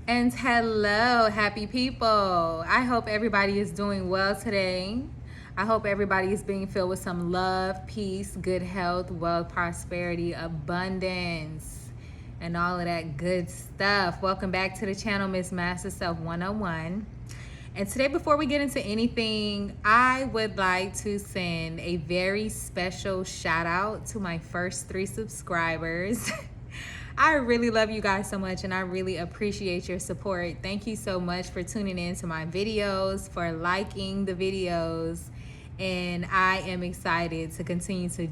And hello, happy people. I hope everybody is doing well today. I hope everybody is being filled with some love, peace, good health, wealth, prosperity, abundance, and all of that good stuff. Welcome back to the channel, Miss Master Self 101. And today, before we get into anything, I would like to send a very special shout out to my first 3 subscribers. I really love you guys so much, and I really appreciate your support. Thank you so much for tuning in to my videos, for liking the videos, and I am excited to continue to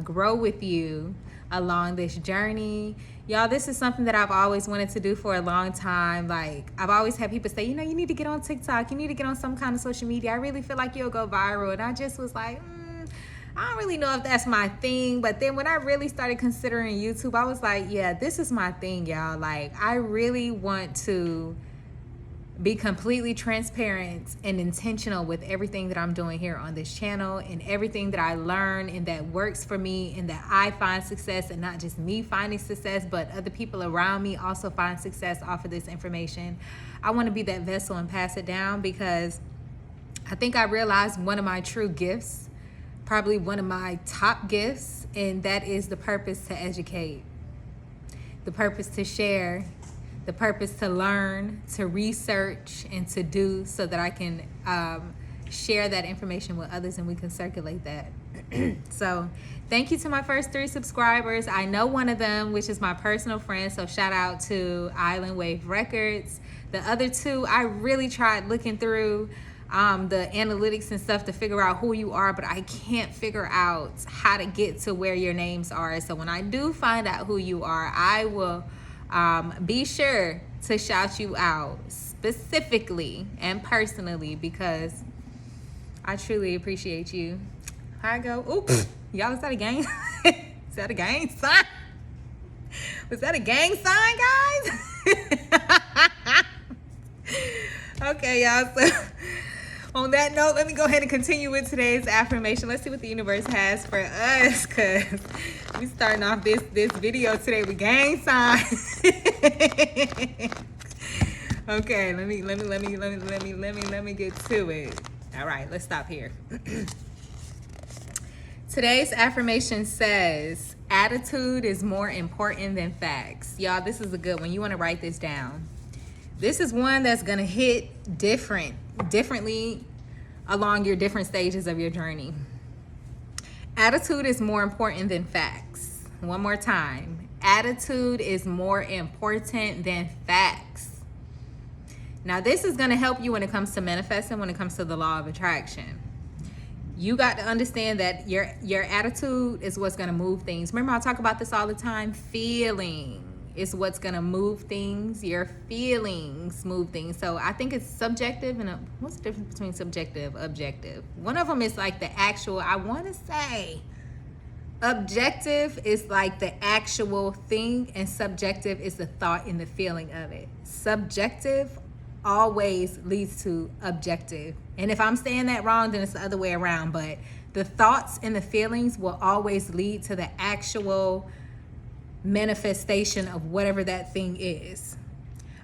grow with you along this journey. Y'all, this is something that I've always wanted to do for a long time. Like, I've always had people say, you know, you need to get on TikTok, you need to get on some kind of social media. I really feel like you'll go viral. And I just was like, I don't really know if that's my thing. But then when I really started considering YouTube, I was like, yeah, this is my thing, y'all. Like, I really want to be completely transparent and intentional with everything that I'm doing here on this channel, and everything that I learn and that works for me and that I find success, and not just me finding success, but other people around me also find success off of this information. I want to be that vessel and pass it down, because I think I realized one of my true gifts, probably one of my top gifts, and that is the purpose to educate, the purpose to share, the purpose to learn, to research, and to do, so that I can share that information with others and we can circulate that. So thank you to my first 3 subscribers. I know one of them, which is my personal friend, so shout out to Island Wave Records. The other 2, I really tried looking through the analytics and stuff to figure out who you are, but I can't figure out how to get to where your names are. So when I do find out who you are, I will be sure to shout you out specifically and personally, because I truly appreciate you. Here I go. Oops. Y'all, is that a gang? Is that a gang sign? Was that a gang sign, guys? Okay, y'all. So on that note, let me go ahead and continue with today's affirmation. Let's see what the universe has for us, because we starting off this video today with gang signs. Okay, let me get to it. All right, let's stop here. Today's affirmation says, attitude is more important than facts. Y'all, this is a good one. You want to write this down. This is one that's going to hit differently along your different stages of your journey. Attitude is more important than facts. One more time. Attitude is more important than facts. Now, this is going to help you when it comes to manifesting, when it comes to the law of attraction. You got to understand that your attitude is what's going to move things. Remember, I talk about this all the time. Feeling is what's going to move things. Your feelings move things. So I think it's subjective. And what's the difference between subjective, objective? One of them is like the actual, I want to say objective is like the actual thing, and subjective is the thought and the feeling of it. Subjective always leads to objective. And if I'm saying that wrong, then it's the other way around. But the thoughts and the feelings will always lead to the actual manifestation of whatever that thing is.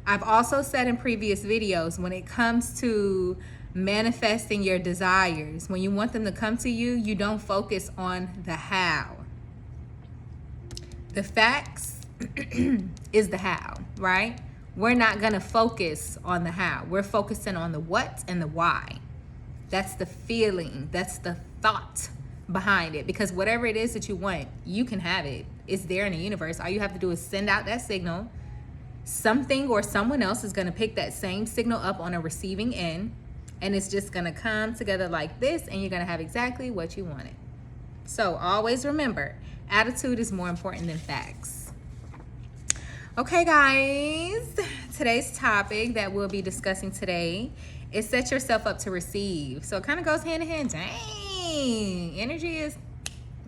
I've also said in previous videos, when it comes to manifesting your desires, when you want them to come to you, you don't focus on the how. The facts is the how, right? We're not going to focus on the how. We're focusing on the what and the why. That's the feeling. That's the thought behind it. Because whatever it is that you want, you can have it. It's there in the universe. All you have to do is send out that signal. Something or someone else is going to pick that same signal up on a receiving end. And it's just going to come together like this. And you're going to have exactly what you wanted. So always remember, attitude is more important than facts. Okay, guys, today's topic that we'll be discussing today is set yourself up to receive. So it kind of goes hand in hand. Dang, energy is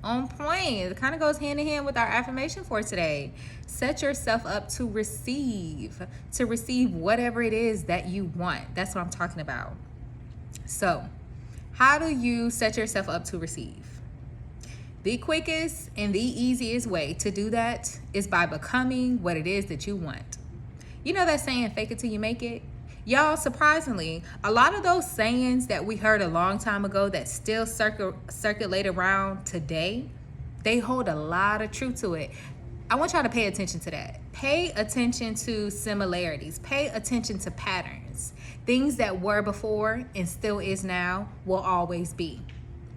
on point. It kind of goes hand in hand with our affirmation for today. Set yourself up to receive whatever it is that you want. That's what I'm talking about. So how do you set yourself up to receive? The quickest and the easiest way to do that is by becoming what it is that you want. You know that saying, fake it till you make it? Y'all, surprisingly, a lot of those sayings that we heard a long time ago that still circulate around today, they hold a lot of truth to it. I want y'all to pay attention to that. Pay attention to similarities. Pay attention to patterns. Things that were before and still is now will always be.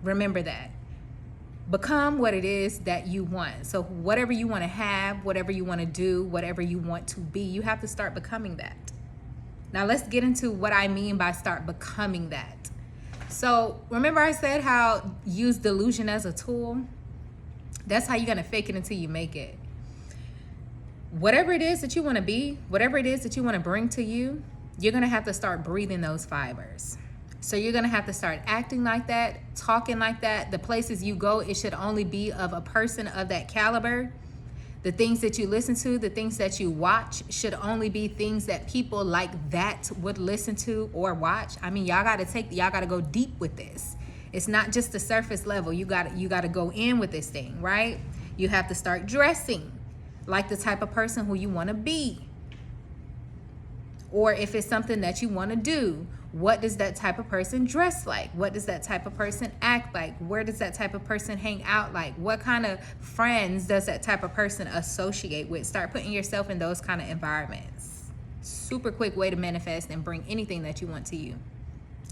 Remember that. Become what it is that you want. So whatever you want to have, whatever you want to do, whatever you want to be, you have to start becoming that. Now let's get into what I mean by start becoming that. So remember I said how use delusion as a tool? That's how you're going to fake it until you make it. Whatever it is that you want to be, whatever it is that you want to bring to you, you're going to have to start breathing those fibers. So you're going to have to start acting like that, talking like that. The places you go, it should only be of a person of that caliber. The things that you listen to, the things that you watch should only be things that people like that would listen to or watch. I mean, y'all got to go deep with this. It's not just the surface level. You got to go in with this thing, right? You have to start dressing like the type of person who you want to be. Or if it's something that you want to do, what does that type of person dress like? What does that type of person act like? Where does that type of person hang out like? What kind of friends does that type of person associate with? Start putting yourself in those kind of environments. Super quick way to manifest and bring anything that you want to you.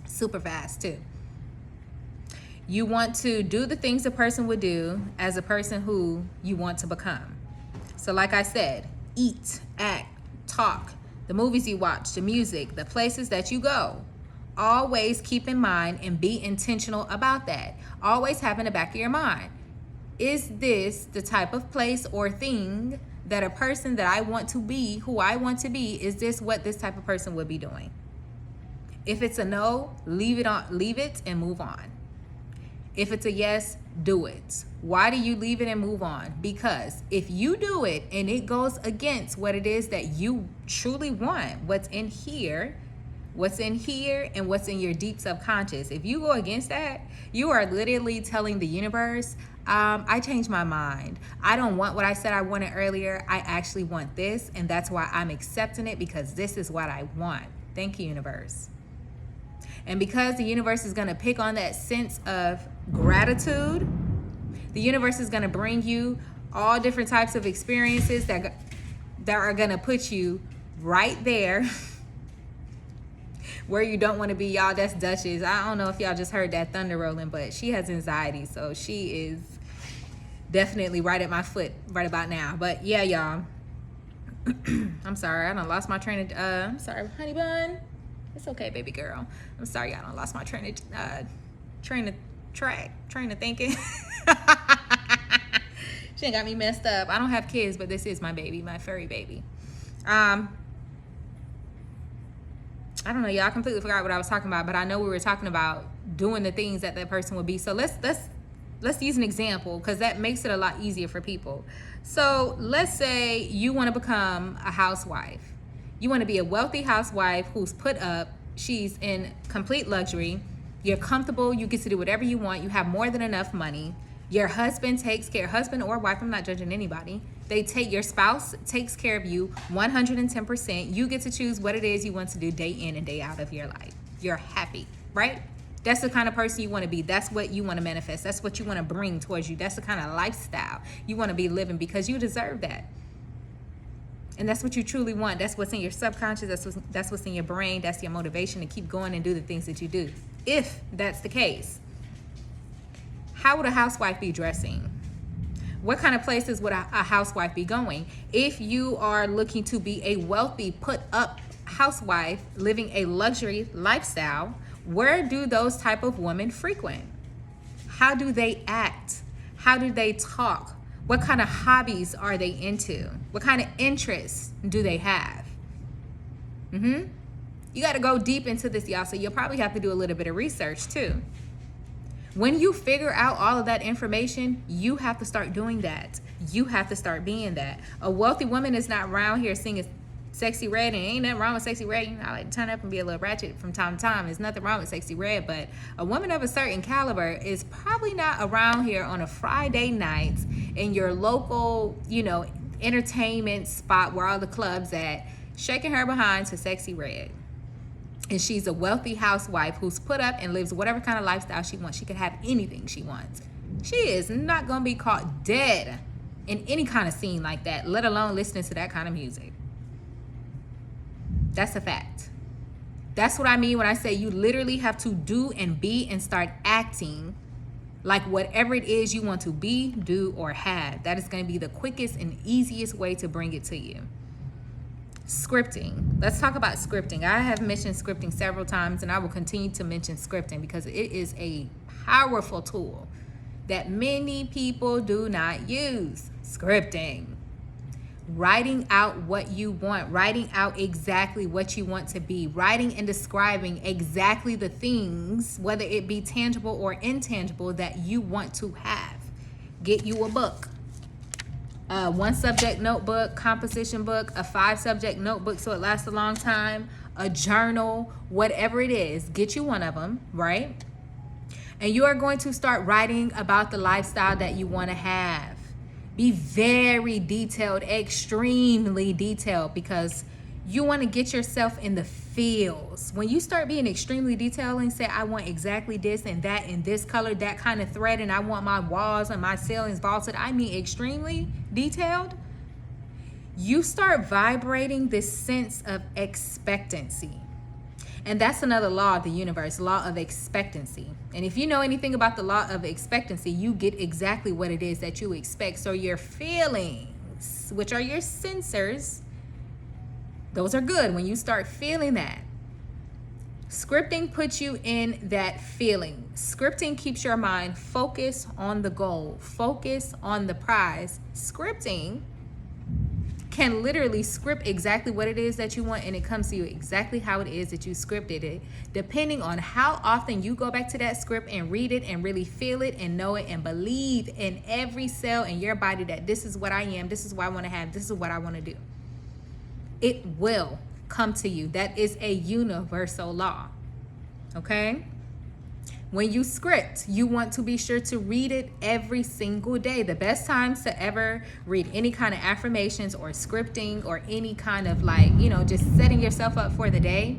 Super fast too. You want to do the things a person would do as a person who you want to become. So like I said, eat, act, talk, the movies you watch, the music, the places that you go. Always keep in mind and be intentional about that. Always have in the back of your mind, is this the type of place or thing that a person that I want to be, who I want to be, is this what this type of person would be doing? If it's a no, leave it and move on. If it's a yes, do it. Why do you leave it and move on? Because if you do it and it goes against what it is that you truly want, what's in here and what's in your deep subconscious, if you go against that, you are literally telling the universe, I changed my mind. I don't want what I said I wanted earlier. I actually want this, and that's why I'm accepting it, because this is what I want. Thank you, universe. And because the universe is going to pick on that sense of gratitude, the universe is going to bring you all different types of experiences that are going to put you right there where you don't want to be. Y'all, that's Duchess. I don't know if y'all just heard that thunder rolling, but she has anxiety, so she is definitely right at my foot right about now. But yeah, y'all, I'm sorry, I done lost my train of I'm sorry, honey bun. It's okay, baby girl. I'm sorry, I done lost my train of thinking. She ain't got me messed up. I don't have kids, but this is my baby, my furry baby. I don't know, y'all. I completely forgot what I was talking about, but I know we were talking about doing the things that person would be. So let's use an example, because that makes it a lot easier for people. So let's say you want to become a housewife. You want to be a wealthy housewife who's put up, she's in complete luxury. You're comfortable, you get to do whatever you want, you have more than enough money. Your husband takes care, husband or wife, I'm not judging anybody. Your spouse takes care of you 110%. You get to choose what it is you want to do day in and day out of your life. You're happy, right? That's the kind of person you want to be. That's what you want to manifest. That's what you want to bring towards you. That's the kind of lifestyle you want to be living, because you deserve that. And that's what you truly want. That's what's in your subconscious. That's what's in your brain. That's your motivation to keep going and do the things that you do. If that's the case, how would a housewife be dressing? What kind of places would a housewife be going? If you are looking to be a wealthy, put up housewife living a luxury lifestyle, where do those type of women frequent? How do they act? How do they talk? What kind of hobbies are they into? What kind of interests do they have? You got to go deep into this, y'all. So you'll probably have to do a little bit of research too. When you figure out all of that information, you have to start doing that. You have to start being that. A wealthy woman is not around here singing Sexy Red, and ain't nothing wrong with Sexy Red. You know, I like to turn up and be a little ratchet from time to time. There's nothing wrong with Sexy Red, but a woman of a certain caliber is probably not around here on a Friday night in your local, entertainment spot where all the clubs at, shaking her behind to Sexy Red. And she's a wealthy housewife who's put up and lives whatever kind of lifestyle she wants. She could have anything she wants. She is not going to be caught dead in any kind of scene like that, let alone listening to that kind of music. That's a fact. That's what I mean when I say you literally have to do and be and start acting like whatever it is you want to be, do, or have. That is going to be the quickest and easiest way to bring it to you. Scripting. Let's talk about scripting. I have mentioned scripting several times, and I will continue to mention scripting because it is a powerful tool that many people do not use. Scripting. Writing out what you want, writing out exactly what you want to be, writing and describing exactly the things, whether it be tangible or intangible, that you want to have. Get you a book, a 1-subject notebook, composition book, a 5-subject notebook so it lasts a long time, a journal, whatever it is. Get you one of them, right? And you are going to start writing about the lifestyle that you want to have. Be very detailed, extremely detailed, because you want to get yourself in the feels. When you start being extremely detailed and say, I want exactly this and that and this color, that kind of thread, and I want my walls and my ceilings vaulted, I mean extremely detailed, you start vibrating this sense of expectancy. And that's another law of the universe, law of expectancy. And if you know anything about the law of expectancy, you get exactly what it is that you expect. So your feelings, which are your sensors, those are good when you start feeling that. Scripting puts you in that feeling. Scripting keeps your mind focused on the goal, focused on the prize. Scripting can literally script exactly what it is that you want, and it comes to you exactly how it is that you scripted it, depending on how often you go back to that script and read it and really feel it and know it and believe in every cell in your body that this is what I am, this is what I want to have, this is what I want to do. It will come to you. That is a universal law. Okay? When you script, you want to be sure to read it every single day. The best times to ever read any kind of affirmations or scripting or any kind of just setting yourself up for the day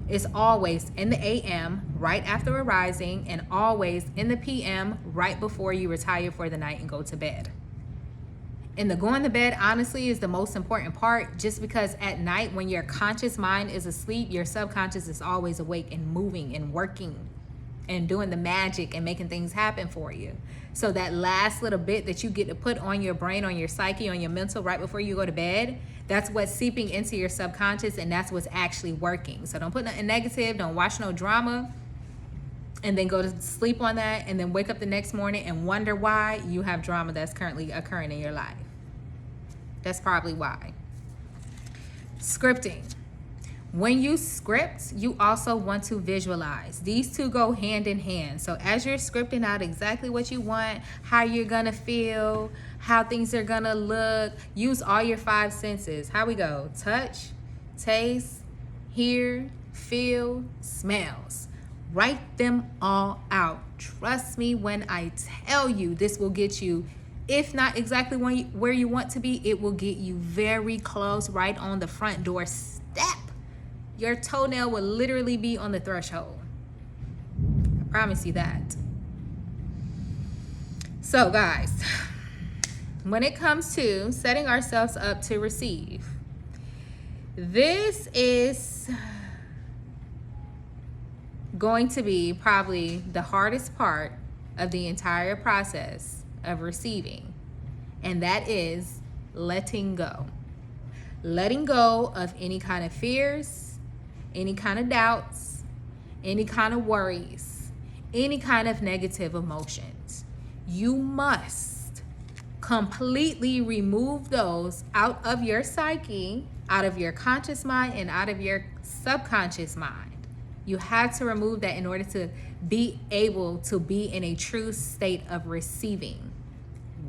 is always in the AM, right after arising, and always in the PM, right before you retire for the night and go to bed. And the going to bed, honestly, is the most important part, just because at night when your conscious mind is asleep, your subconscious is always awake and moving and working and doing the magic and making things happen for you. So that last little bit that you get to put on your brain, on your psyche, on your mental right before you go to bed, that's what's seeping into your subconscious, and that's what's actually working. So don't put nothing negative, don't watch no drama, and then go to sleep on that, and then wake up the next morning and wonder why you have drama that's currently occurring in your life. That's probably why. Scripting. When you script, you also want to visualize. These two go hand in hand. So as you're scripting out exactly what you want, how you're gonna feel, how things are gonna look, use all your 5 senses. How we go? Touch, taste, hear, feel, smells. Write them all out. Trust me when I tell you, this will get you, if not exactly where you want to be, it will get you very close, right on the front door step. Your toenail will literally be on the threshold. I promise you that. So guys, when it comes to setting ourselves up to receive, this is going to be probably the hardest part of the entire process of receiving, and that is letting go. Letting go of any kind of fears, any kind of doubts, any kind of worries, any kind of negative emotions. You must completely remove those out of your psyche, out of your conscious mind, and out of your subconscious mind. You have to remove that in order to be able to be in a true state of receiving.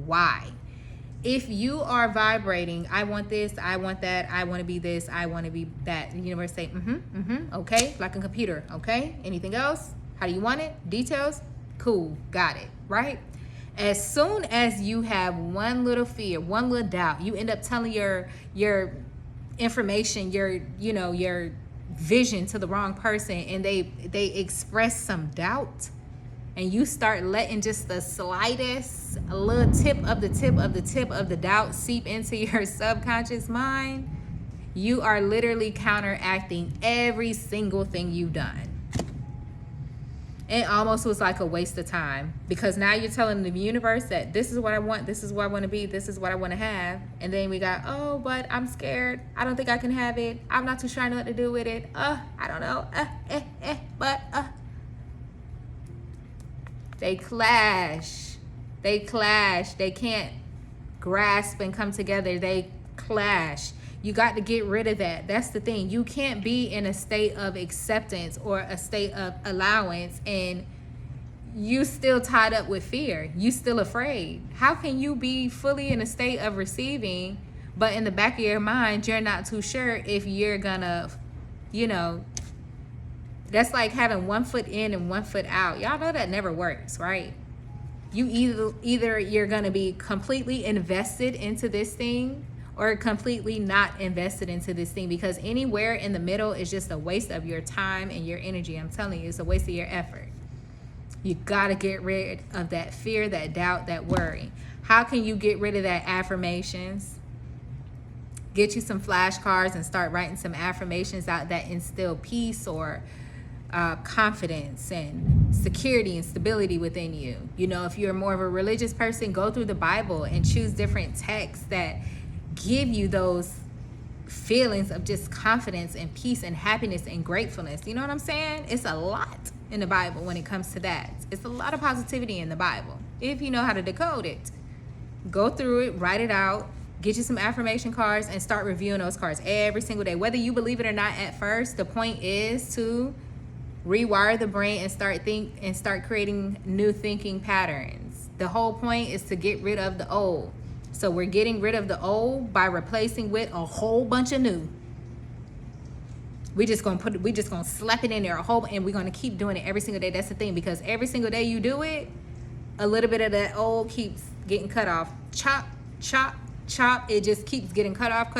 Why? If you are vibrating, I want this, I want that, I want to be this, I want to be that, the universe say, okay, like a computer, okay? Anything else? How do you want it? Details? Cool, got it, right? As soon as you have one little fear, one little doubt, you end up telling your information, your vision to the wrong person, and they express some doubt, and you start letting just the slightest little tip of the doubt seep into your subconscious mind, you are literally counteracting every single thing you've done. It almost was like a waste of time, because now you're telling the universe that this is what I want, this is what I want to be, this is what I want to have. And then we got, oh, but I'm scared. I don't think I can have it. I'm not too sure I know what to do with it. I don't know. But they clash. They clash. They can't grasp and come together. They clash. You got to get rid of that. That's the thing. You can't be in a state of acceptance or a state of allowance and you still tied up with fear. You still afraid. How can you be fully in a state of receiving, but in the back of your mind, you're not too sure if you're gonna, that's like having 1 foot in and 1 foot out. Y'all know that never works, right? You either you're gonna be completely invested into this thing, or completely not invested into this thing, because anywhere in the middle is just a waste of your time and your energy. I'm telling you, it's a waste of your effort. You gotta get rid of that fear, that doubt, that worry. How can you get rid of that? Affirmations. Get you some flashcards and start writing some affirmations out that instill peace or confidence and security and stability within you. If you're more of a religious person, go through the Bible and choose different texts that give you those feelings of just confidence and peace and happiness and gratefulness. You know what I'm saying? It's a lot in the Bible when it comes to that. It's a lot of positivity in the Bible if you know how to decode it. Go through it, write it out, get you some affirmation cards, and start reviewing those cards every single day. Whether you believe it or not at first, the point is to rewire the brain and start creating new thinking patterns. The whole point is to get rid of the old. So we're getting rid of the old by replacing with a whole bunch of new. We just gonna slap it in there and we're gonna keep doing it every single day. That's the thing, because every single day you do it, a little bit of that old keeps getting cut off. Chop, chop, chop. It just keeps getting cut off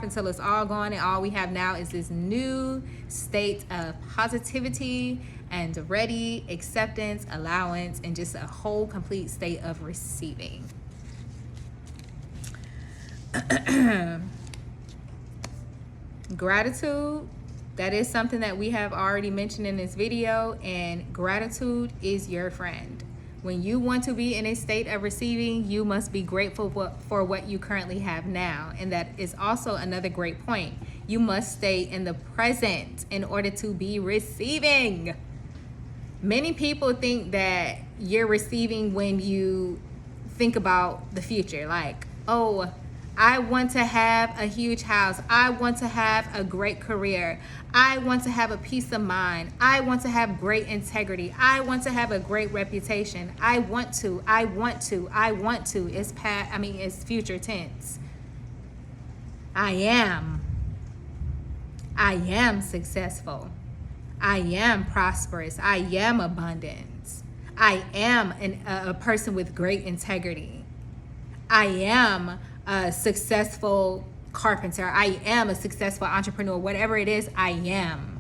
until it's all gone, and all we have now is this new state of positivity and ready acceptance, allowance, and just a whole complete state of receiving. Gratitude, that is something that we have already mentioned in this video, and gratitude is your friend. When you want to be in a state of receiving, you must be grateful for what you currently have now. And that is also another great point. You must stay in the present in order to be receiving. Many people think that you're receiving when you think about the future, like, oh, I want to have a huge house. I want to have a great career. I want to have a peace of mind. I want to have great integrity. I want to have a great reputation. I want to. It's future tense. I am successful. I am prosperous. I am abundant. I am a person with great integrity. I am a successful carpenter. I am a successful entrepreneur. Whatever it is, I am.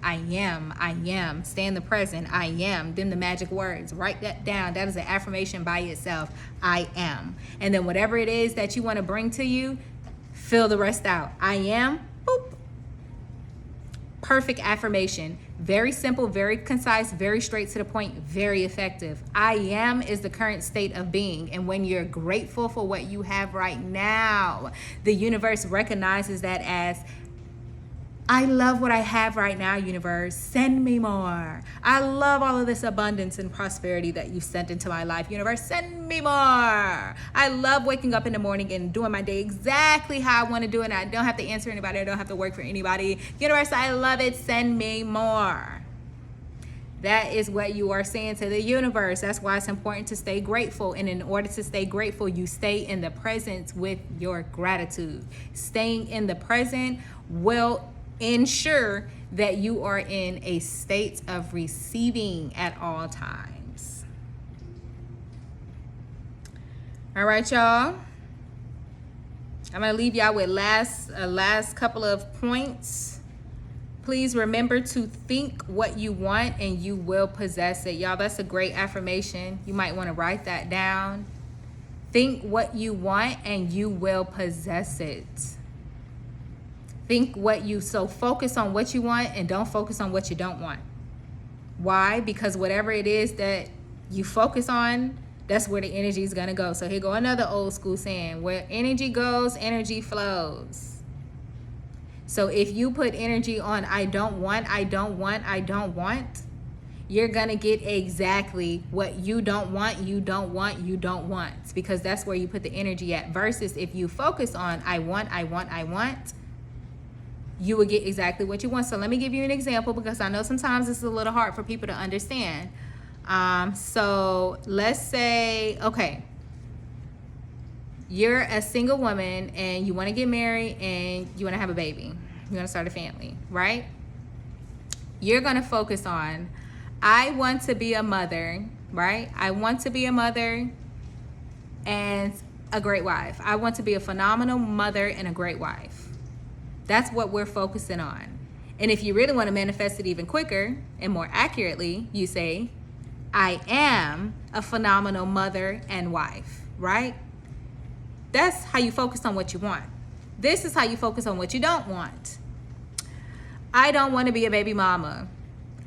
Stay in the present. I am. Then the magic words. Write that down. That is an affirmation by itself. I am. And then whatever it is that you want to bring to you, fill the rest out. I am. Boop. Perfect affirmation. Very simple, very concise, very straight to the point, very effective. I am is the current state of being. And when you're grateful for what you have right now, the universe recognizes that as, I love what I have right now, universe. Send me more. I love all of this abundance and prosperity that you've sent into my life, universe. Send me more. I love waking up in the morning and doing my day exactly how I want to do it. And I don't have to answer anybody. I don't have to work for anybody. Universe, I love it. Send me more. That is what you are saying to the universe. That's why it's important to stay grateful. And in order to stay grateful, you stay in the present with your gratitude. Staying in the present will ensure that you are in a state of receiving at all times. All right, y'all. I'm going to leave y'all with last couple of points. Please remember to think what you want and you will possess it. Y'all, that's a great affirmation. You might want to write that down. Think what you want and you will possess it. So focus on what you want and don't focus on what you don't want. Why? Because whatever it is that you focus on, that's where the energy is going to go. So here go another old school saying, where energy goes, energy flows. So if you put energy on I don't want, you're going to get exactly what you don't want, because that's where you put the energy at. Versus if you focus on I want, you will get exactly what you want. So let me give you an example, because I know sometimes it's a little hard for people to understand. So let's say, okay, you're a single woman and you want to get married and you want to have a baby. You want to start a family, right? You're going to focus on, I want to be a mother, right? I want to be a mother and a great wife. I want to be a phenomenal mother and a great wife. That's what we're focusing on. And if you really want to manifest it even quicker and more accurately, you say, I am a phenomenal mother and wife, right? That's how you focus on what you want. This is how you focus on what you don't want. I don't want to be a baby mama.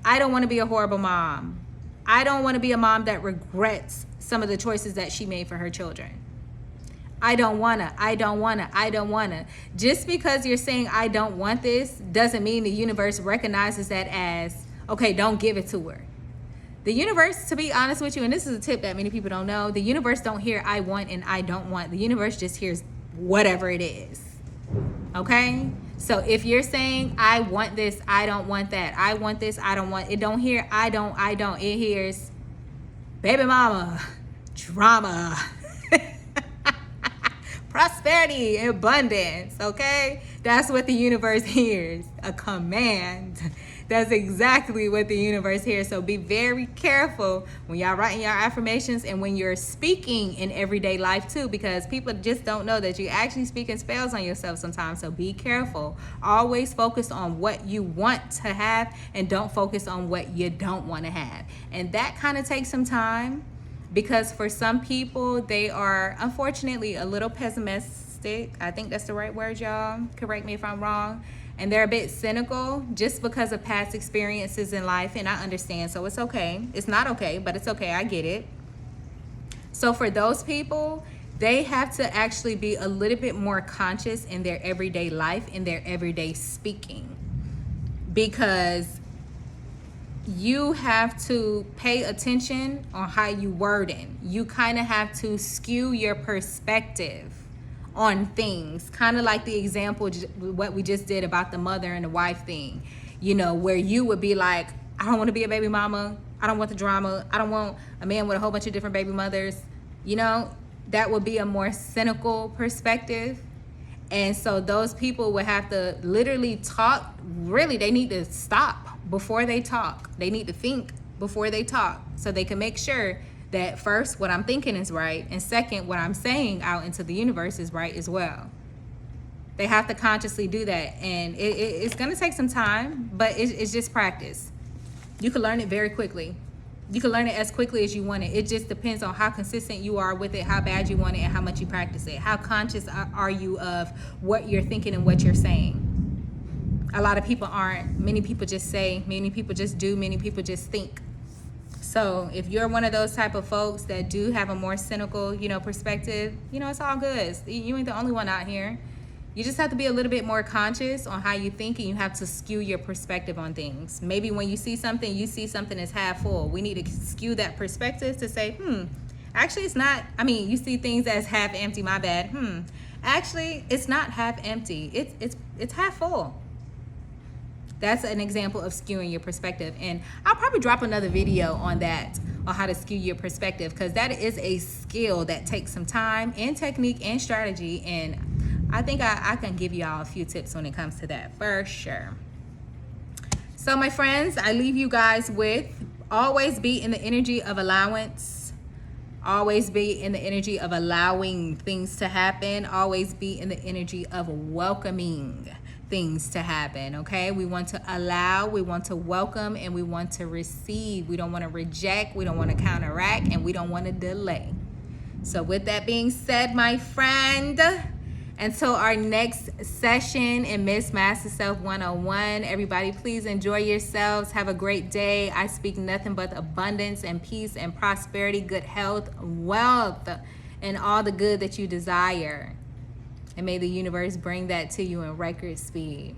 I don't want to be a horrible mom. I don't want to be a mom that regrets some of the choices that she made for her children. I don't wanna. Just because you're saying I don't want this doesn't mean the universe recognizes that as, okay, don't give it to her. The universe, to be honest with you, and this is a tip that many people don't know, the universe don't hear I want and I don't want. The universe just hears whatever it is. Okay? So if you're saying I want this, I don't want that. I want this, I don't want. It don't hear I don't. It hears baby mama, drama, prosperity, abundance, okay? That's what the universe hears, a command. That's exactly what the universe hears. So be very careful when y'all writing your affirmations and when you're speaking in everyday life too, because people just don't know that you actually speaking spells on yourself sometimes. So be careful. Always focus on what you want to have and don't focus on what you don't want to have. And that kind of takes some time, because for some people, they are unfortunately a little pessimistic. I think that's the right word, y'all. Correct me if I'm wrong. And they're a bit cynical just because of past experiences in life. And I understand, so it's okay. It's not okay, but it's okay. I get it. So for those people, they have to actually be a little bit more conscious in their everyday life, in their everyday speaking. Because you have to pay attention on how you wording. You kind of have to skew your perspective on things, kind of like the example what we just did about the mother and the wife thing, you know, where you would be like, I don't want to be a baby mama, I don't want the drama, I don't want a man with a whole bunch of different baby mothers, you know. That would be a more cynical perspective. And so those people would have to literally talk. Really, they need to stop before they talk. They need to think before they talk, so they can make sure that first, what I'm thinking is right, and second, what I'm saying out into the universe is right as well. They have to consciously do that, and it's going to take some time, but it's just practice. You can learn it very quickly. You can learn it as quickly as you want it. It just depends on how consistent you are with it, how bad you want it, and how much you practice it. How conscious are you of what you're thinking and what you're saying? A lot of people aren't. Many people just say, many people just do, many people just think. So if you're one of those type of folks that do have a more cynical, perspective, it's all good. You ain't the only one out here. You just have to be a little bit more conscious on how you think, and you have to skew your perspective on things. Maybe when you see something as half full. We need to skew that perspective to say, actually it's not, you see things as half empty, my bad. Actually, it's not half empty. It's half full. That's an example of skewing your perspective. And I'll probably drop another video on that, on how to skew your perspective, because that is a skill that takes some time and technique and strategy. And I think I can give y'all a few tips when it comes to that, for sure. So my friends, I leave you guys with, always be in the energy of allowance. Always be in the energy of allowing things to happen. Always be in the energy of welcoming things to happen, okay? We want to allow, we want to welcome, and we want to receive. We don't want to reject, we don't want to counteract, and we don't want to delay. So with that being said, my friend, until our next session in Miss Master Self 101, everybody please enjoy yourselves. Have a great day. I speak nothing but abundance and peace and prosperity, good health, wealth, and all the good that you desire. And may the universe bring that to you in record speed.